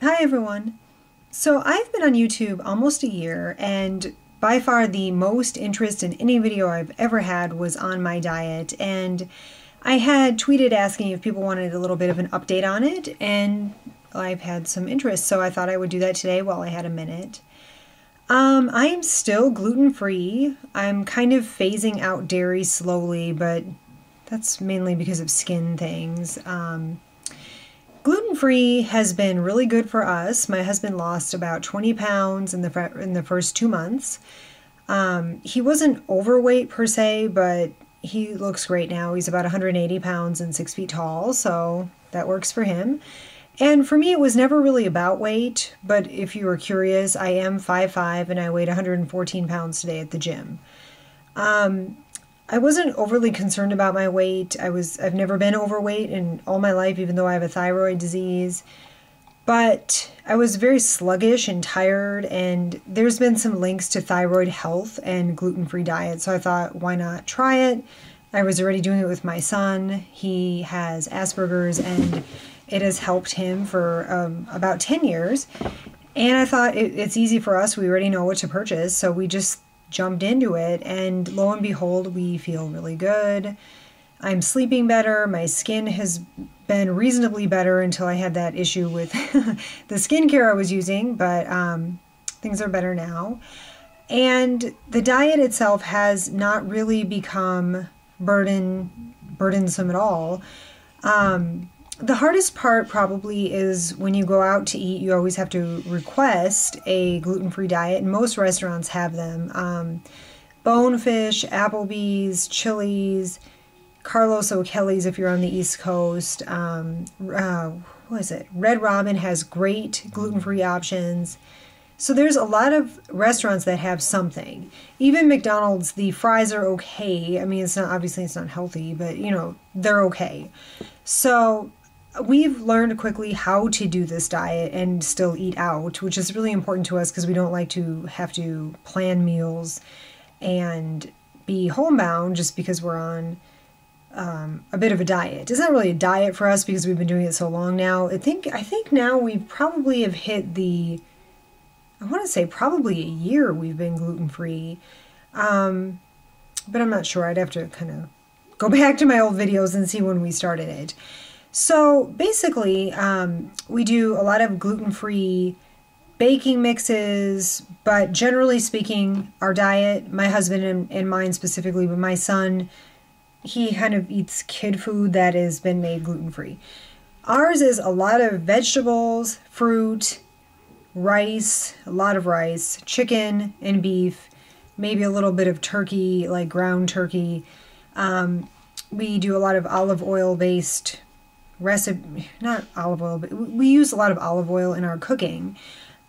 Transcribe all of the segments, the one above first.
Hi everyone. So I've been on YouTube almost a year, and by far the most interest in any video I've ever had was on my diet, and I had tweeted asking if people wanted a little bit of an update on it, and I've had some interest, so I thought I would do that today while I had a minute. I am still gluten-free. I'm kind of phasing out dairy slowly, but that's mainly because of skin things. Gluten-free has been really good for us. My husband lost about 20 pounds in the first 2 months. He wasn't overweight per se, but he looks great now. He's about 180 pounds and 6 feet tall, so that works for him. And for me, it was never really about weight, but if you were curious, I am 5'5" and I weighed 114 pounds today at the gym. I wasn't overly concerned about my weight. I've never been overweight in all my life, even though I have a thyroid disease. But I was very sluggish and tired, and there's been some links to thyroid health and gluten-free diet, so I thought, why not try it? I was already doing it with my son. He has Asperger's, and it has helped him for about 10 years. And I thought it's easy for us. We already know what to purchase, so we just jumped into it, and lo and behold, we feel really good. I'm sleeping better. My skin has been reasonably better until I had that issue with the skincare I was using, but things are better now. And the diet itself has not really become burdensome at all. The hardest part probably is when you go out to eat, you always have to request a gluten-free diet, and most restaurants have them. Bonefish, Applebee's, Chili's, Carlos O'Kelly's if you're on the East Coast. What is it? Red Robin has great gluten-free options. So there's a lot of restaurants that have something. Even McDonald's, the fries are okay. I mean, obviously it's not healthy, but you know, they're okay. So we've learned quickly how to do this diet and still eat out, which is really important to us because we don't like to have to plan meals and be homebound just because we're on a bit of a diet. It's not really a diet for us because we've been doing it so long now. I think now we probably have hit I want to say probably a year we've been gluten-free. But I'm not sure. I'd have to kind of go back to my old videos and see when we started it. So basically, we do a lot of gluten-free baking mixes, but generally speaking, our diet, my husband and mine specifically, but my son, he kind of eats kid food that has been made gluten-free. Ours is a lot of vegetables, fruit, rice, a lot of rice, chicken and beef, maybe a little bit of turkey, like ground turkey. We do a lot of olive oil based recipe, not olive oil, but we use a lot of olive oil in our cooking,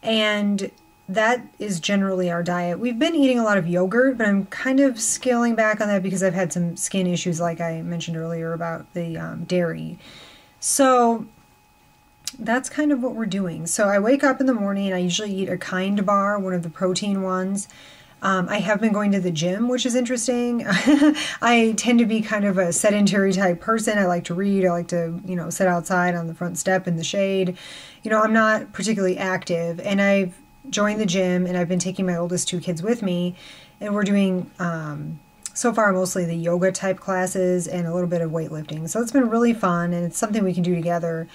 and that is generally our diet. We've been eating a lot of yogurt, but I'm kind of scaling back on that because I've had some skin issues like I mentioned earlier about the dairy. So that's kind of what we're doing. So I wake up in the morning and I usually eat a Kind bar, one of the protein ones. I have been going to the gym, which is interesting. I tend to be kind of a sedentary type person. I like to read. I like to, sit outside on the front step in the shade. I'm not particularly active, and I've joined the gym, and I've been taking my oldest 2 kids with me, and we're doing, so far, mostly the yoga type classes and a little bit of weightlifting. So it's been really fun, and it's something we can do together,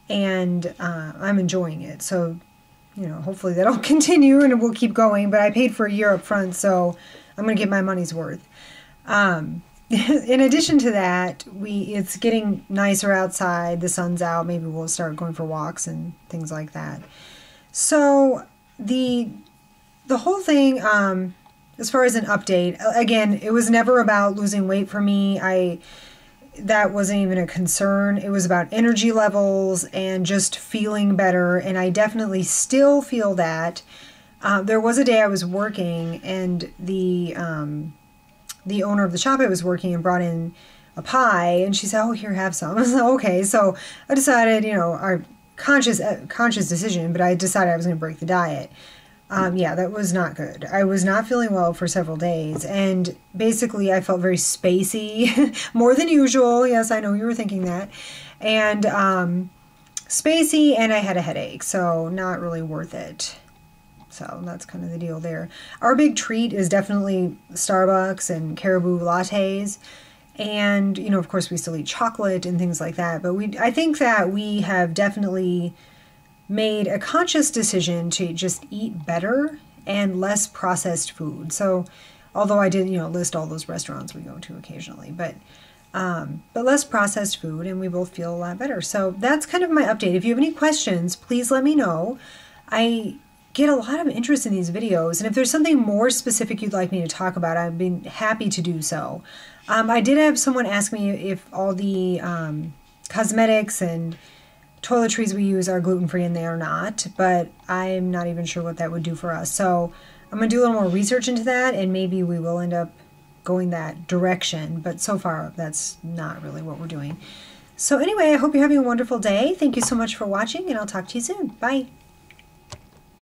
and I'm enjoying it. So hopefully that'll continue and we'll keep going, but I paid for a year up front, so I'm going to get my money's worth. In addition to that, it's getting nicer outside, the sun's out, maybe we'll start going for walks and things like that. So the whole thing, as far as an update, again, it was never about losing weight for me. That wasn't even a concern. It was about energy levels and just feeling better, and I definitely still feel that. There was a day I was working, and the owner of the shop I was working in brought in a pie, and she said, "Oh, here, have some." I was like, "Okay." So I decided, our conscious decision, but I decided I was going to break the diet. Yeah, that was not good. I was not feeling well for several days, and basically I felt very spacey, more than usual. Yes, I know you were thinking that. And spacey, and I had a headache, so not really worth it. So that's kind of the deal there. Our big treat is definitely Starbucks and Caribou lattes. And, you know, of course we still eat chocolate and things like that. But I think that we have definitely made a conscious decision to just eat better and less processed food. So although I did, you know, list all those restaurants we go to occasionally, but less processed food, and we both feel a lot better. So that's kind of my update. If you have any questions, please let me know. I get a lot of interest in these videos, and if there's something more specific you'd like me to talk about, I've been happy to do so. I did have someone ask me if all the cosmetics and toiletries we use are gluten-free, and they are not, but I'm not even sure what that would do for us. So I'm going to do a little more research into that, and maybe we will end up going that direction, but so far that's not really what we're doing. So anyway, I hope you're having a wonderful day. Thank you so much for watching, and I'll talk to you soon. Bye.